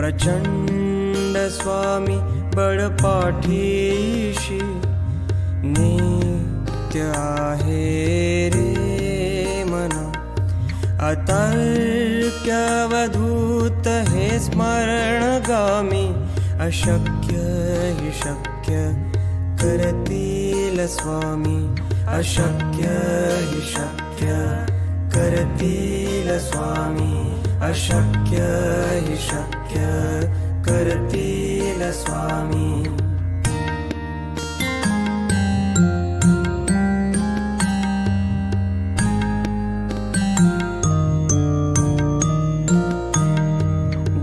प्रचंड स्वामी बळपाठीशी नित्य आहे रे मना। अतर्क्यवधूत हे स्मरणगामी अशक्य हि शक्य करतील स्वामी। अशक्य हि शक्य करतील स्वामी। अशक्य हि शक्य करतील स्वामी।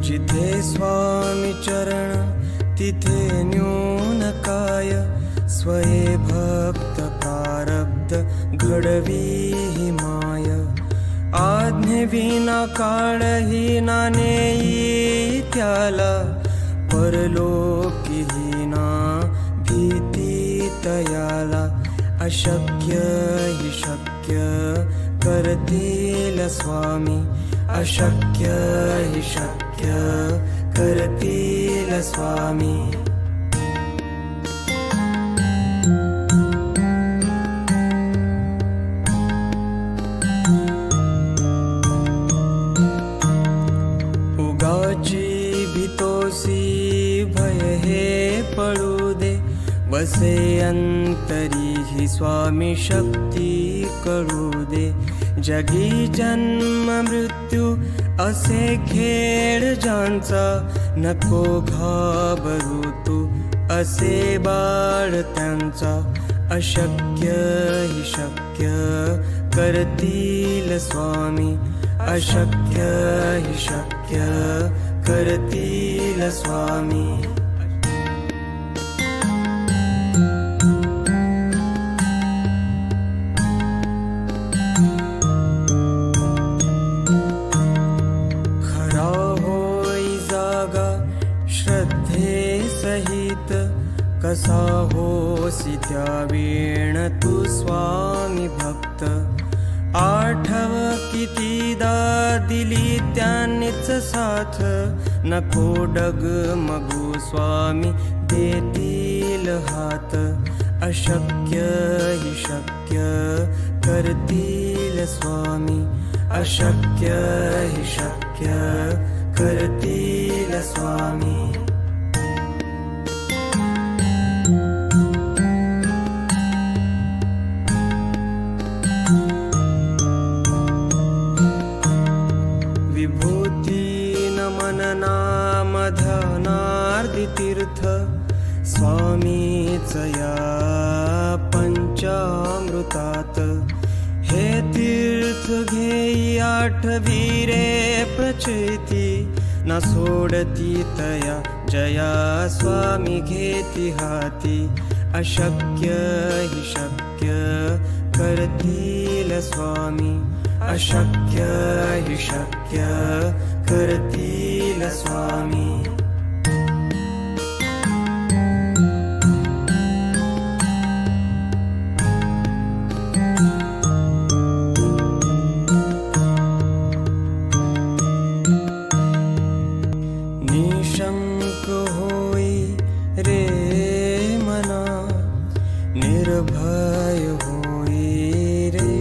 जिथे स्वामी चरण तिथे न्यून काय। स्वये भक्त प्रारब्ध घडवी ही माय। आज्ञेविना काळही ना नेई त्याला। परलोकीहीना भीती तयाला। अशक्य हि शक्य करतील स्वामी। अशक्य हि शक्य करतील स्वामी। उगाची भीतोसी भय हे पळू दे। वसे अंतरी ही स्वामी शक्ती कळू दे। जगी जन्म मृत्यू असे खेळ ज्यांचा। नको घाबरू तू असे बाळ त्यांचा। अशक्य हि शक्य करतील स्वामी। अशक्य हि शक्य करतील स्वामी। सहित कसा होसी त्यावेण तू स्वामी भक्त। आठव कितीदा दिली त्यांनीच साथ। नको डगमगू स्वामी देतील हात। अशक्य हि शक्य करतील स्वामी। अशक्य हि शक्य करतील स्वामी। विभूती नमन नाम ध्यानार्दी तीर्थ। स्वामीच या पंचामृतात। हे तीर्थ घेई आठवी रे प्रचिती। न सोडती तया जया स्वामी घेती हाती। अशक्य हि शक्य करतील स्वामी। अशक्य हि शक्य करतील स्वामी। निशंक होई रे मना। निर्भय होई रे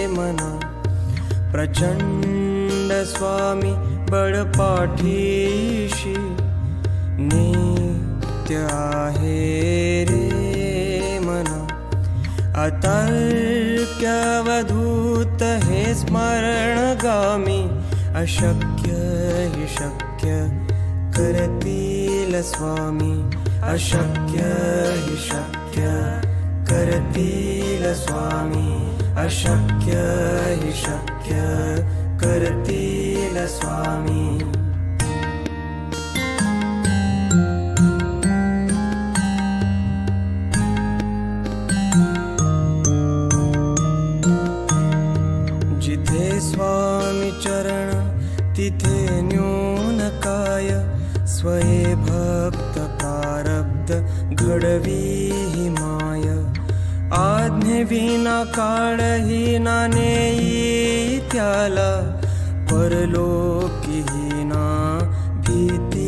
मना। प्रचंड स्वामी बळपाठीशी नित्य आहे रे मना। अतर्क्यवधूत हे स्मरणगामी अशक्य हि शक्य करतील स्वामी। अशक्य हि शक्य करतील स्वामी। अशक्य हि शक्य करतील स्वामी। जिथे स्वामी चरण तिथे न्यून काय। स्वये भक्त प्रारब्ध घडवी ही माय। आज्ञेविना काळही ना नेई त्याला। परलोकीहीना भीती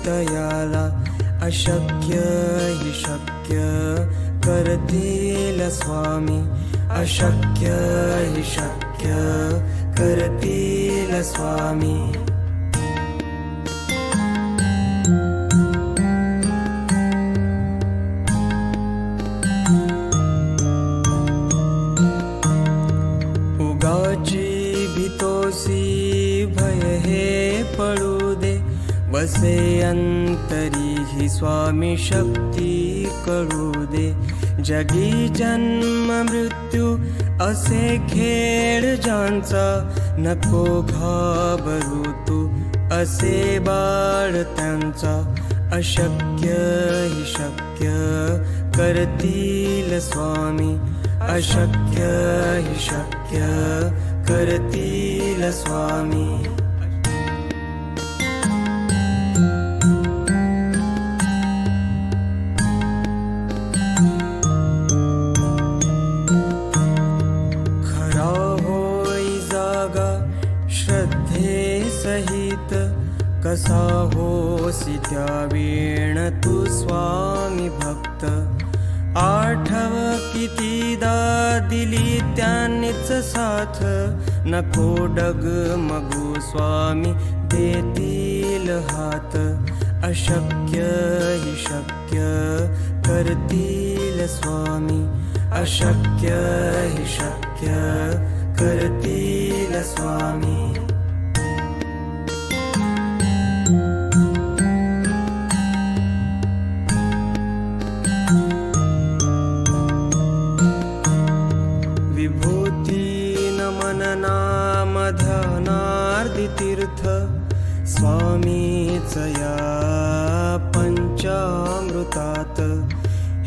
तयाला अशक्य हि शक्य करतील स्वामी अशक्य हि शक्य करतील स्वामी उगाची भीतोसी भय हे पडू दे बसे अंतरी ही स्वामी शक्ती कळू दे जगी जन्म मृत्यू असे खेळ ज्यांचा नको घाबरू तू असे बाळ त्यांचा अशक्य हि शक्य करतील स्वामी अशक्य हि शक्य करतील स्वामी सहित कसा होसी त्या वेण तू स्वामी भक्त आठव कितीदा दिली त्यांनीच साथ नको डगमगू स्वामी देतील हात अशक्य हि शक्य करतील स्वामी अशक्य हि शक्य करतील स्वामी तीर्थ स्वामीच या पंचामृतात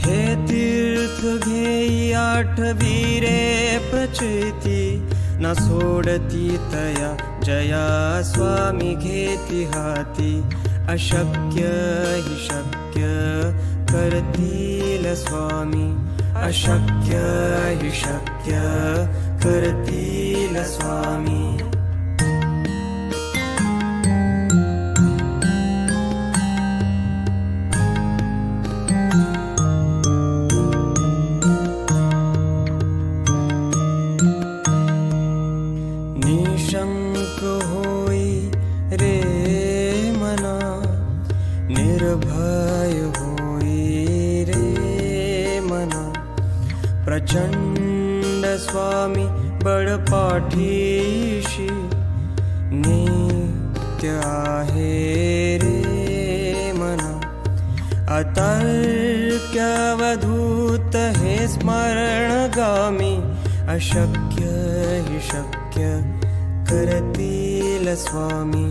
हे तीर्थ घेई आठवीरे प्रचिती न सोडती तया जया स्वामी घेती हाती अशक्य हि शक्य करतील स्वामी अशक्य हि शक्य करतील स्वामी निशंक होई रे मना निर्भय होई रे मना प्रचंड स्वामी बळपाठीशी नित्य आहे रे मना अतर्क्यवधूत हे स्मरणगामी अशक्य हि शक्य करतील स्वामी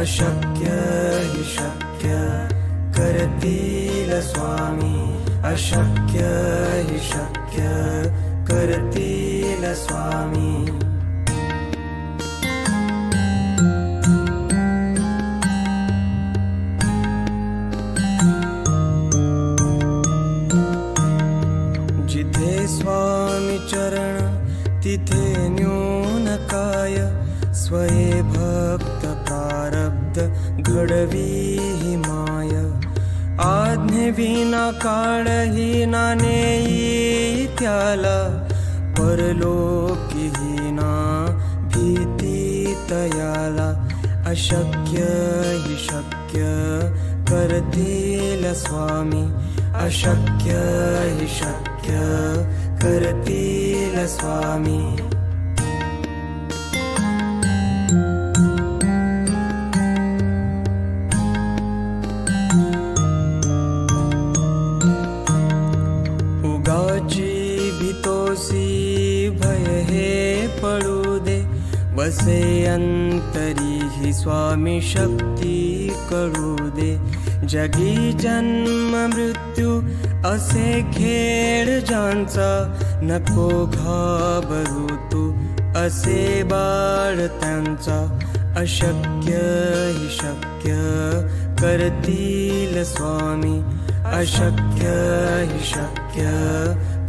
अशक्य हि शक्य करतील स्वामी अशक्य हि शक्य करतील स्वामी जिथे स्वामी चरण तिथे न्यून काय स्वये भक्त प्रारब्ध घडवी हि माय आज्ञे विना काळही ना नेई त्याला परलोकी हीना भीती तयाला अशक्य हि शक्य करतील स्वामी अशक्य हि शक्य करतील स्वामी उगाची भीतोसी भय हे पडू दे बसे अंतरी ही स्वामी शक्ती कळू दे जगी जन्म मृत्यू असे खेळ ज्यांचा नको घाबरू तू असे बाळ त्यांचा अशक्य हि शक्य करतील स्वामी अशक्य हि शक्य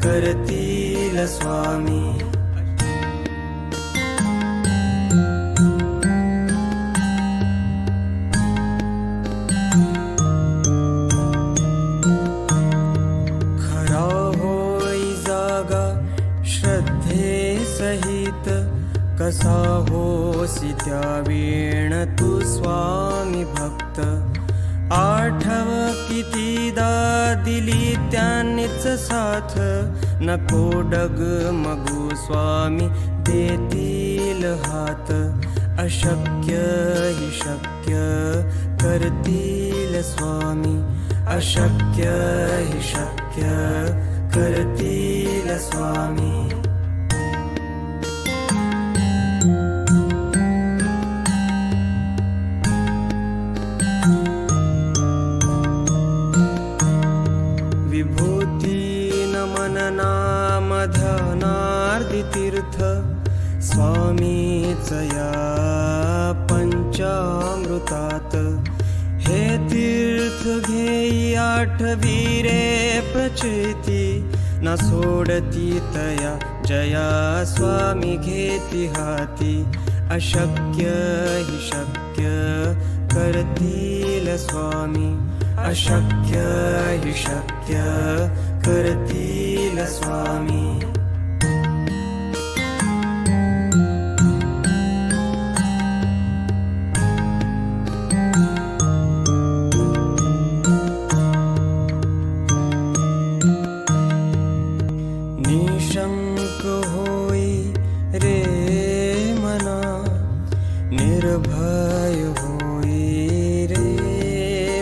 करतील स्वामी वीण तू स्वामी भक्त आठव कितीदा दिली त्यांनीच साथ नको डगमगू स्वामी देतील हात अशक्य हि शक्य करतील स्वामी अशक्य हि शक्य करतील स्वामी विभूती नमन नाम धनार्दी तीर्थ स्वामीच या पंचामृतात हे तीर्थ घेई आठवीरे प्रचिती न सोडती तया जया स्वामी घेती हाती अशक्य हि शक्य करतील स्वामी अशक्य हि शक्य करतील स्वामी निशंक होई रे मना निर्भय होई रे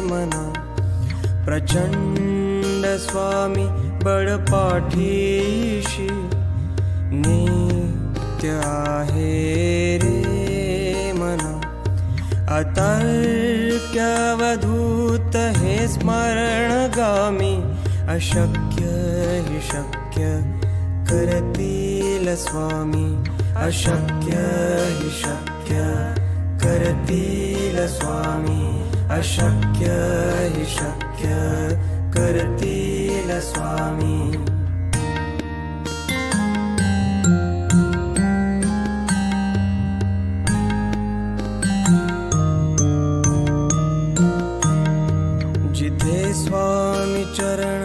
मना प्रचंड स्वामी बळपाठीशी नित्य आहे रे मना अतर्क्यवधूत हे स्मरणगामी अशक्य हि शक्य करतील स्वामी अशक्य हि शक्य करतील स्वामी अशक्य हि शक्य करतील स्वामी जिथे स्वामी चरण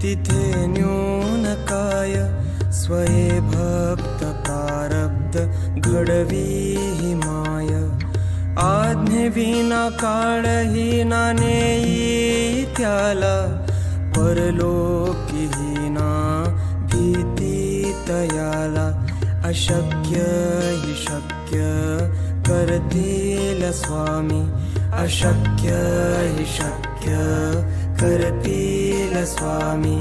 तिथे न्यून काय स्वये भक्त प्रारब्ध घडवी हि माय आज्ञे विना काळही ना नेई त्याला परलोकी हि ना भीती तयाला अशक्य हि शक्य करतील स्वामी अशक्य हि शक्य करतील स्वामी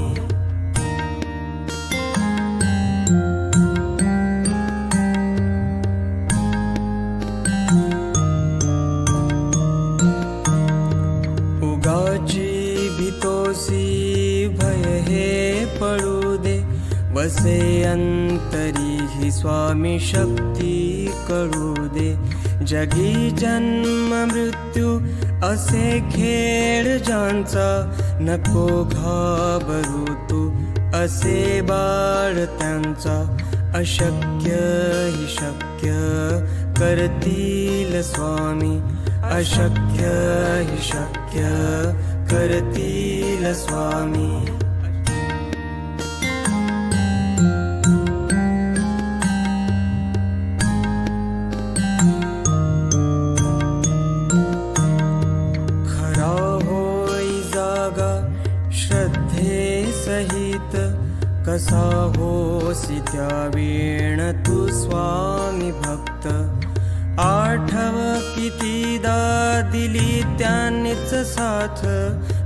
उगाची भीतोसी भय हे पळू दे वसे अंतरी हि स्वामी शक्ती कळू दे जगी जन्म मृत्यू असे खेळ ज्यांचा नको घाबरू तू असे बाळ त्यांचा अशक्य हि शक्य करतील स्वामी अशक्य हि शक्य करतील स्वामी सहित कसा होसी त्या वीण तू स्वामी भक्त आठव कितीदा दिली त्यांनीच साथ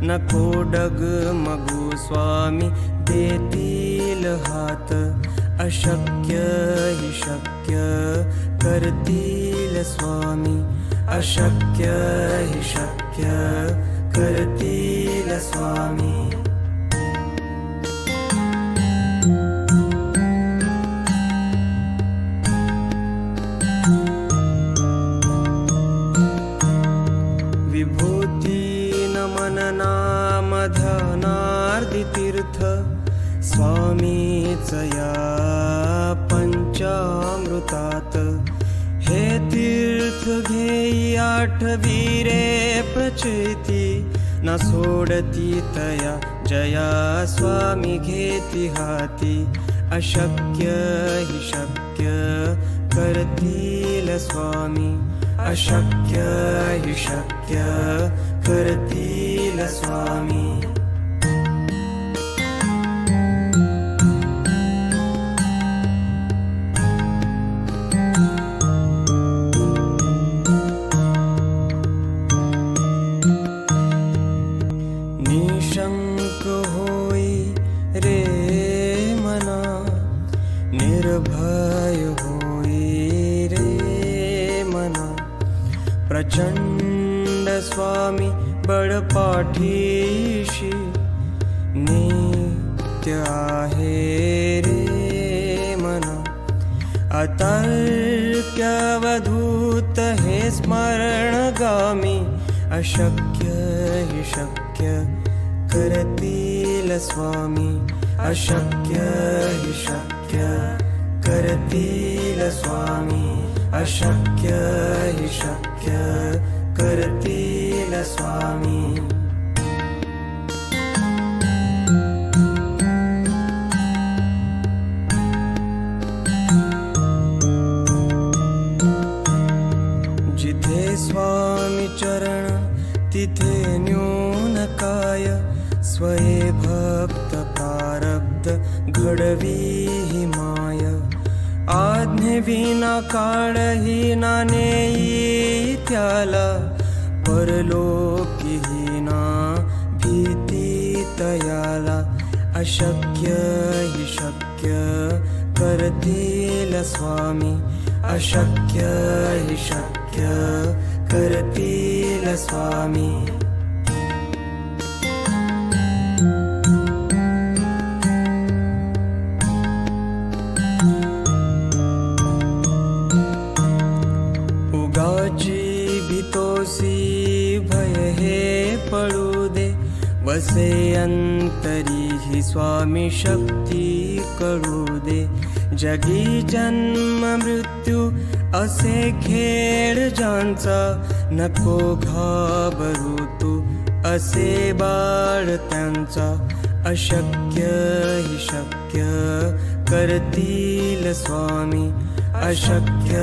नको डगमगू स्वामी देतील हात अशक्य हि शक्य करतील स्वामी अशक्य हि शक्य करतील स्वामी विभूती नमन नाम धनार्दी तीर्थ स्वामीच या पंचामृतात हे तीर्थ घेई आठवीरे प्रचिती न सोडती तया जया स्वामी घेती हाती अशक्य हि शक्य करतील स्वामी अशक्य हि शक्य करतील स्वामी. निशंक होई रे मना, निर्भय होई रे मना. प्रचंड स्वामी बळपाठीशी नित्य आहे रे मना. अतर्क्यवधूत हे स्मरणगामी, अशक्य हि शक्य करतील स्वामी. अशक्य हि शक्य करतील स्वामी. अशक्य हि शक्य करतील स्वामी. जिथे स्वामी चरण तिथे न्यून काय. स्वये भक्त प्रारब्ध घडवी ही माय. आज्ञेविना काळही ना नेई त्याला. परलोकीही ना भीती तयाला. अशक्य हि शक्य करतील स्वामी. अशक्य हि शक्य करतील स्वामी. उगाची भीतोसी भय हे पळू दे. वसे अंतरी ही स्वामी शक्ती कळू दे. जगी जन्म मृत्यू असे खेळ ज्यांचा. नको घाबरू तू असे बाळ त्यांचा. अशक्य हि शक्य करतील स्वामी. अशक्य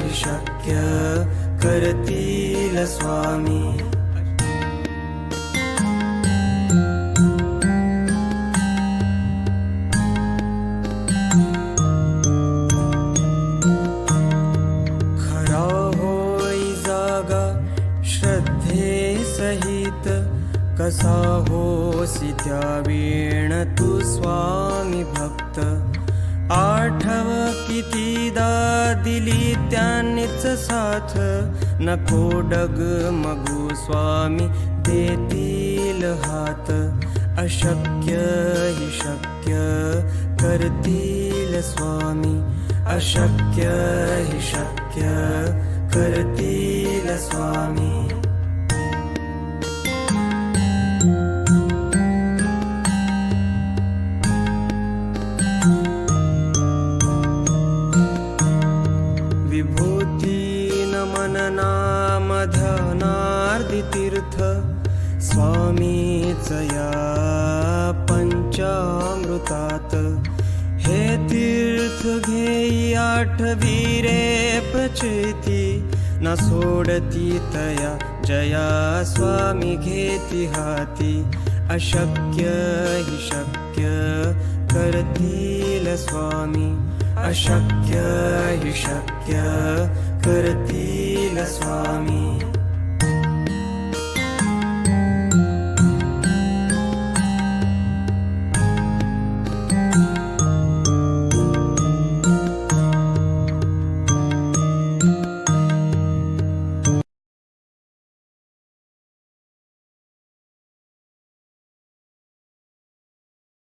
हि शक्य करतील स्वामी. खरा होई जागा श्रद्धे सहित. कसा होसी त्या वीण तू स्वामी भक्त. आठव कितीदा दिली त्यांनीच साथ. नको डगमगू स्वामी देतील हात. अशक्य हि शक्य करतील स्वामी. अशक्य हि शक्य करतील स्वामी. विभूती नमन नाम ध्यानार्दी तीर्थ. स्वामीच या पंचामृतात. हे तीर्थ घेई आठवी रे प्रचिती. न सोडती तया जया स्वामी घेती हाती. अशक्य हि शक्य करतील स्वामी. अशक्य हि शक्य करतील स्वामी.